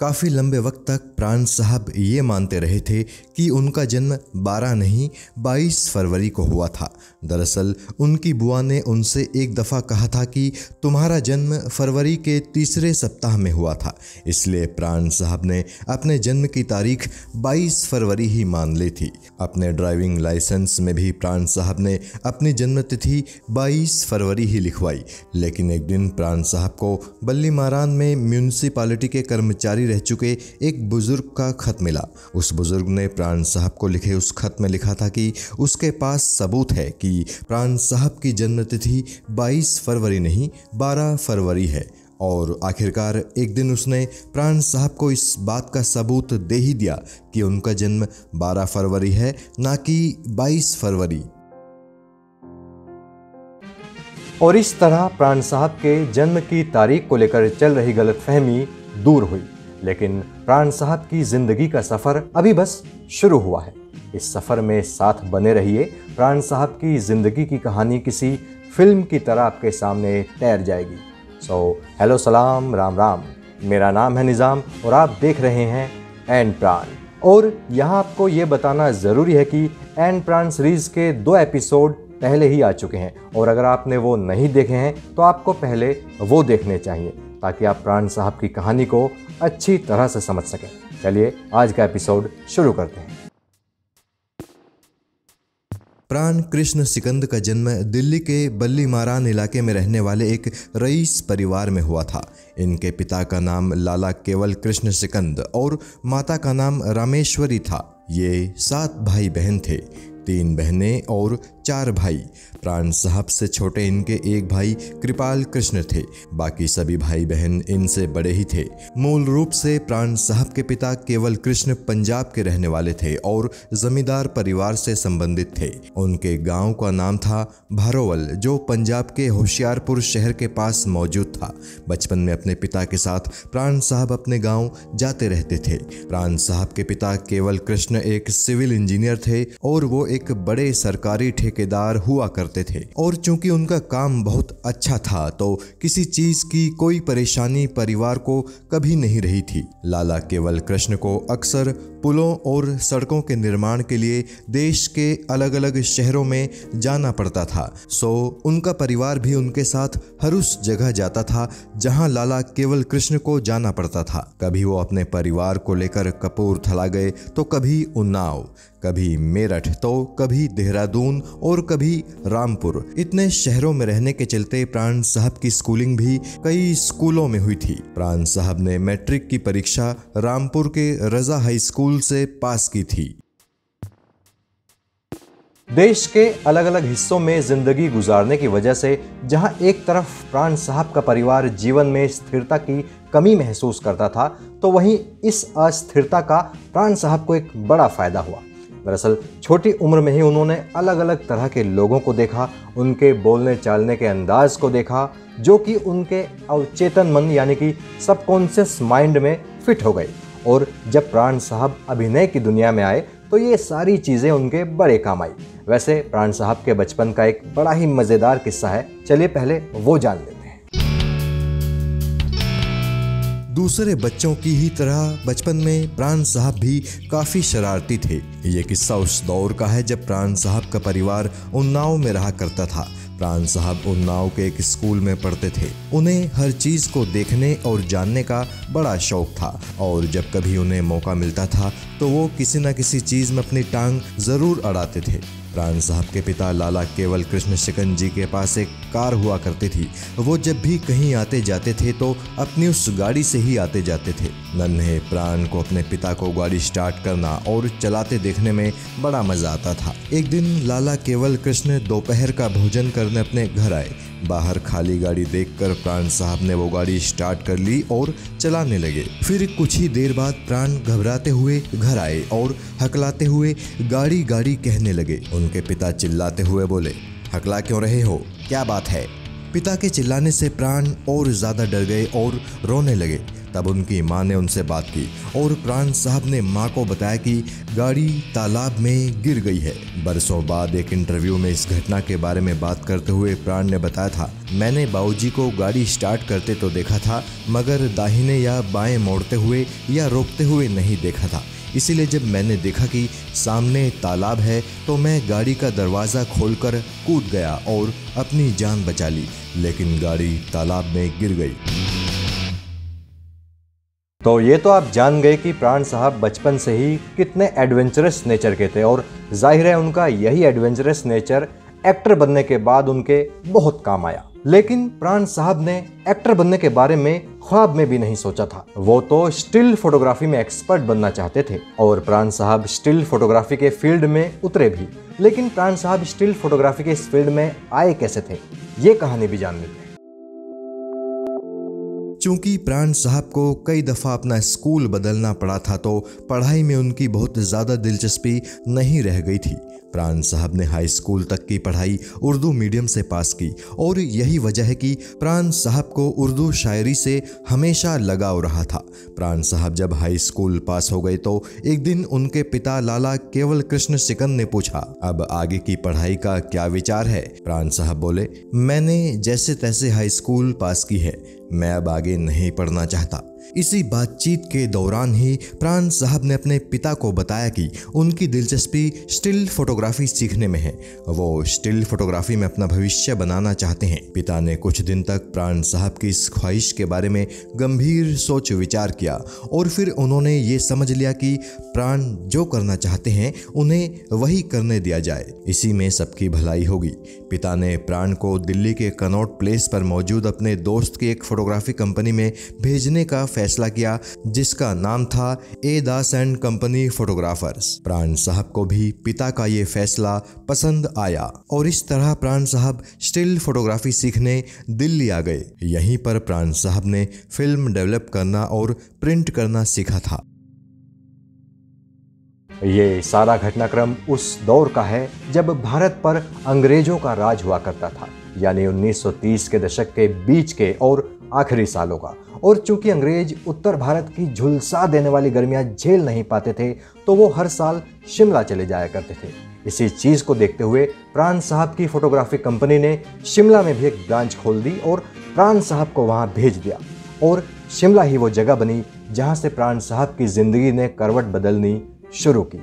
काफ़ी लंबे वक्त तक प्राण साहब ये मानते रहे थे कि उनका जन्म 12 नहीं 22 फरवरी को हुआ था। दरअसल उनकी बुआ ने उनसे एक दफ़ा कहा था कि तुम्हारा जन्म फरवरी के तीसरे सप्ताह में हुआ था, इसलिए प्राण साहब ने अपने जन्म की तारीख 22 फरवरी ही मान ली थी। अपने ड्राइविंग लाइसेंस में भी प्राण साहब ने अपनी जन्म तिथि 22 फरवरी ही लिखवाई। लेकिन एक दिन प्राण साहब को बल्ली मारान में म्यूनिसिपालिटी के कर्मचारी रह चुके एक बुजुर्ग का खत मिला। उस बुजुर्ग ने प्राण साहब को लिखे उस खत में लिखा था कि उसके पास सबूत है कि प्राण साहब की जन्म तिथि 22 फरवरी नहीं 12 फरवरी है। और आखिरकार एक दिन उसने प्राण साहब को इस बात का सबूत दे ही दिया कि उनका जन्म 12 फरवरी है, ना कि 22 फरवरी। और इस तरह प्राण साहब के जन्म की तारीख को लेकर चल रही गलतफहमी दूर हुई। लेकिन प्राण साहब की जिंदगी का सफर अभी बस शुरू हुआ है। इस सफर में साथ बने रहिए। प्राण साहब की जिंदगी की कहानी किसी फिल्म की तरह आपके सामने तैर जाएगी। हेलो सलाम राम राम, मेरा नाम है निज़ाम और आप देख रहे हैं एंड प्राण। और यहाँ आपको ये बताना ज़रूरी है कि एंड प्राण सीरीज़ के 2 एपिसोड पहले ही आ चुके हैं, और अगर आपने वो नहीं देखे हैं तो आपको पहले वो देखने चाहिए ताकि आप प्राण साहब की कहानी को अच्छी तरह से समझ सकें। चलिए आज का एपिसोड शुरू करते हैं। प्राण कृष्ण सिकंद का जन्म दिल्ली के बल्ली मारान इलाके में रहने वाले एक रईस परिवार में हुआ था। इनके पिता का नाम लाला केवल कृष्ण सिकंद और माता का नाम रामेश्वरी था। ये 7 भाई बहन थे, 3 बहनें और 4 भाई। प्राण साहब से छोटे इनके एक भाई कृपाल कृष्ण थे, बाकी सभी भाई बहन इनसे बड़े ही थे। मूल रूप से प्राण साहब के पिता केवल कृष्ण पंजाब के रहने वाले थे और जमींदार परिवार से संबंधित थे। उनके गांव का नाम था भारोवल, जो पंजाब के होशियारपुर शहर के पास मौजूद था। बचपन में अपने पिता के साथ प्राण साहब अपने गाँव जाते रहते थे। प्राण साहब के पिता केवल कृष्ण एक सिविल इंजीनियर थे और वो एक बड़े सरकारी ठेकेदार हुआ करते थे। और चूंकि उनका काम बहुत अच्छा था तो किसी चीज की कोई परेशानी परिवार को कभी नहीं रही थी। लाला केवल कृष्ण को अक्सर पुलों और सड़कों के निर्माण के लिए देश के अलग अलग शहरों में जाना पड़ता था। उनका परिवार भी उनके साथ हर उस जगह जाता था जहां लाला केवल कृष्ण को जाना पड़ता था। कभी वो अपने परिवार को लेकर कपूरथला गए तो कभी उन्नाव, कभी मेरठ तो कभी देहरादून और कभी रामपुर। इतने शहरों में रहने के चलते प्राण साहब की स्कूलिंग भी कई स्कूलों में हुई थी। प्राण साहब ने मैट्रिक की परीक्षा रामपुर के रजा हाई स्कूल से पास की थी। देश के अलग अलग हिस्सों में जिंदगी गुजारने की वजह से जहां एक तरफ प्राण साहब का परिवार जीवन में स्थिरता की कमी महसूस करता था, तो वहीं इस अस्थिरता का प्राण साहब को एक बड़ा फायदा हुआ। दरअसल छोटी उम्र में ही उन्होंने अलग अलग तरह के लोगों को देखा, उनके बोलने चालने के अंदाज को देखा, जो कि उनके अवचेतन मन यानी कि सबकॉन्शियस माइंड में फिट हो गई। और जब प्राण साहब अभिनय की दुनिया में आए तो ये सारी चीज़ें उनके बड़े काम आई। वैसे प्राण साहब के बचपन का एक बड़ा ही मज़ेदार किस्सा है, चलिए पहले वो जान लेते हैं। दूसरे बच्चों की ही तरह बचपन में प्राण साहब भी काफ़ी शरारती थे। ये किस्सा उस दौर का है जब प्राण साहब का परिवार उन्नाव में रहा करता था। प्राण साहब उन्नाव के एक स्कूल में पढ़ते थे। उन्हें हर चीज़ को देखने और जानने का बड़ा शौक था, और जब कभी उन्हें मौका मिलता था तो वो किसी न किसी चीज़ में अपनी टांग ज़रूर अड़ाते थे। प्राण साहब के पिता लाला केवल कृष्ण सिकंद जी के पास एक कार हुआ करती थी। वो जब भी कहीं आते जाते थे तो अपनी उस गाड़ी से ही आते जाते थे। नन्हे प्राण को अपने पिता को गाड़ी स्टार्ट करना और चलाते देखने में बड़ा मजा आता था। एक दिन लाला केवल कृष्ण दोपहर का भोजन करने अपने घर आए। बाहर खाली गाड़ी देखकर प्राण साहब ने वो गाड़ी स्टार्ट कर ली और चलाने लगे। फिर कुछ ही देर बाद प्राण घबराते हुए घर आए और हकलाते हुए गाड़ी गाड़ी कहने लगे। उनके पिता चिल्लाते हुए बोले, हकला क्यों रहे हो, क्या बात है? पिता के चिल्लाने से प्राण और ज्यादा डर गए और रोने लगे। तब उनकी मां ने उनसे बात की और प्राण साहब ने मां को बताया कि गाड़ी तालाब में गिर गई है। बरसों बाद एक इंटरव्यू में इस घटना के बारे में बात करते हुए प्राण ने बताया था, मैंने बाबूजी को गाड़ी स्टार्ट करते तो देखा था, मगर दाहिने या बाएं मोड़ते हुए या रोकते हुए नहीं देखा था। इसीलिए जब मैंने देखा कि सामने तालाब है तो मैं गाड़ी का दरवाज़ा खोलकर कूद गया और अपनी जान बचा ली, लेकिन गाड़ी तालाब में गिर गई। तो ये तो आप जान गए कि प्राण साहब बचपन से ही कितने एडवेंचरस नेचर के थे और जाहिर है उनका यही एडवेंचरस नेचर एक्टर बनने के बाद उनके बहुत काम आया। लेकिन प्राण साहब ने एक्टर बनने के बारे में ख्वाब में भी नहीं सोचा था। वो तो स्टिल फोटोग्राफी में एक्सपर्ट बनना चाहते थे और प्राण साहब स्टिल फोटोग्राफी के फील्ड में उतरे भी। लेकिन प्राण साहब स्टिल फोटोग्राफी के इस फील्ड में आए कैसे थे, ये कहानी भी जान लेते हैं। चूंकि प्राण साहब को कई दफ़ा अपना स्कूल बदलना पड़ा था तो पढ़ाई में उनकी बहुत ज़्यादा दिलचस्पी नहीं रह गई थी। प्राण साहब ने हाई स्कूल तक की पढ़ाई उर्दू मीडियम से पास की और यही वजह है कि प्राण साहब को उर्दू शायरी से हमेशा लगाव रहा था। प्राण साहब जब हाई स्कूल पास हो गए तो एक दिन उनके पिता लाला केवल कृष्ण सिकंद ने पूछा, अब आगे की पढ़ाई का क्या विचार है? प्राण साहब बोले, मैंने जैसे तैसे हाई स्कूल पास की है, मैं अब आगे नहीं पढ़ना चाहता। इसी बातचीत के दौरान ही प्राण साहब ने अपने पिता को बताया कि उनकी दिलचस्पी स्टिल फोटोग्राफी सीखने में है, वो स्टिल फोटोग्राफी में अपना भविष्य बनाना चाहते हैं। पिता ने कुछ दिन तक प्राण साहब की इस ख्वाहिश के बारे में गंभीर सोच विचार किया और फिर उन्होंने ये समझ लिया कि प्राण जो करना चाहते हैं उन्हें वही करने दिया जाए, इसी में सबकी भलाई होगी। पिता ने प्राण को दिल्ली के कनॉट प्लेस पर मौजूद अपने दोस्त की एक फोटोग्राफी कंपनी में भेजने का फैसला किया, जिसका नाम था ए दास एंड कंपनी फोटोग्राफर्स। प्राण साहब को भी पिता का ये फैसला पसंद आया और इस तरह प्राण साहब स्टिल फोटोग्राफी सीखने दिल्ली आ गए। यहीं पर प्राण साहब ने फिल्म डेवलप करना और प्रिंट करना सीखा था। ये सारा घटनाक्रम उस दौर का है जब भारत पर अंग्रेजों का राज हुआ करता था, यानी 1930 के दशक के बीच के और आखिरी सालों का। और चूंकि अंग्रेज उत्तर भारत की झुलसा देने वाली गर्मियां झेल नहीं पाते थे तो वो हर साल शिमला चले जाया करते थे। इसी चीज को देखते हुए प्राण साहब की फोटोग्राफी कंपनी ने शिमला में भी एक ब्रांच खोल दी और प्राण साहब को वहां भेज दिया और शिमला ही वो जगह बनी जहां से प्राण साहब की जिंदगी ने करवट बदलनी शुरू की।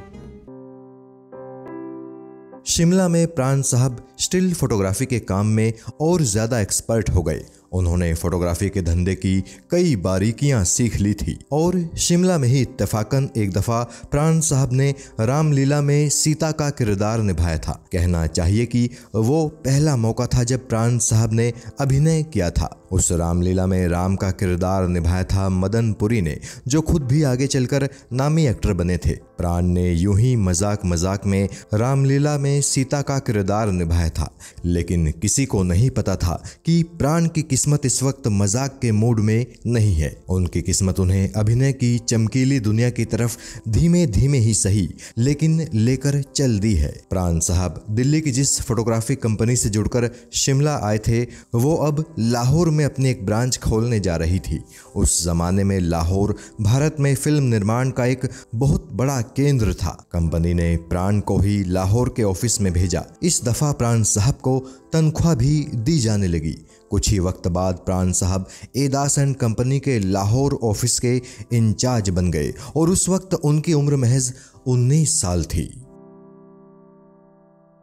शिमला में प्राण साहब स्टिल फोटोग्राफी के काम में और ज़्यादा एक्सपर्ट हो गए। उन्होंने फोटोग्राफी के धंधे की कई बारीकियां सीख ली थी और शिमला में ही इत्तेफाकन एक दफ़ा प्राण साहब ने रामलीला में सीता का किरदार निभाया था। कहना चाहिए कि वो पहला मौका था जब प्राण साहब ने अभिनय किया था। उस रामलीला में राम का किरदार निभाया था मदन पुरी ने, जो खुद भी आगे चलकर नामी एक्टर बने थे। प्राण ने यूं ही मजाक मजाक में रामलीला में सीता का किरदार निभाया था, लेकिन किसी को नहीं पता था कि प्राण की किस्मत इस वक्त मजाक के मूड में नहीं है। उनकी किस्मत उन्हें अभिनय की चमकीली दुनिया की तरफ धीमे धीमे ही सही लेकिन लेकर चल दी है। प्राण साहब दिल्ली की जिस फोटोग्राफी कंपनी से जुड़कर शिमला आए थे वो अब लाहौर में अपनी एक ब्रांच खोलने जा रही थी। उस जमाने में लाहौर भारत में फिल्म निर्माण का एक बहुत बड़ा केंद्र था। कंपनी ने प्राण को ही लाहौर के ऑफिस में भेजा। इस दफा प्राण साहब को तनख्वाह भी दी जाने लगी। कुछ ही वक्त बाद प्राण साहब ए दास एंड कंपनी के लाहौर ऑफिस के इंचार्ज बन गए और उस वक्त उनकी उम्र महज 19 साल थी।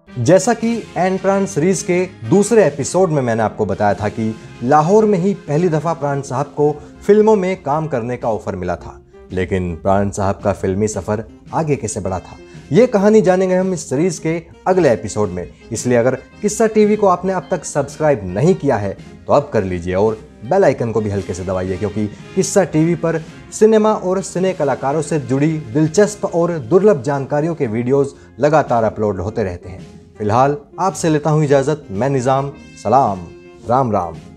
जैसा कि एन प्राण सीरीज के दूसरे एपिसोड में मैंने आपको बताया था कि लाहौर में ही पहली दफा प्राण साहब को फिल्मों में काम करने का ऑफर मिला था, लेकिन प्राण साहब का फिल्मी सफर आगे कैसे बढ़ा था ये कहानी जानेंगे हम इस सीरीज के अगले एपिसोड में। इसलिए अगर किस्सा टीवी को आपने अब तक सब्सक्राइब नहीं किया है तो अब कर लीजिए और बेल आइकन को भी हल्के से दबाइए, क्योंकि किस्सा टीवी पर सिनेमा और सिने कलाकारों से जुड़ी दिलचस्प और दुर्लभ जानकारियों के वीडियोस लगातार अपलोड होते रहते हैं। फिलहाल आपसे लेता हूं इजाजत। मैं निजाम। सलाम। राम राम।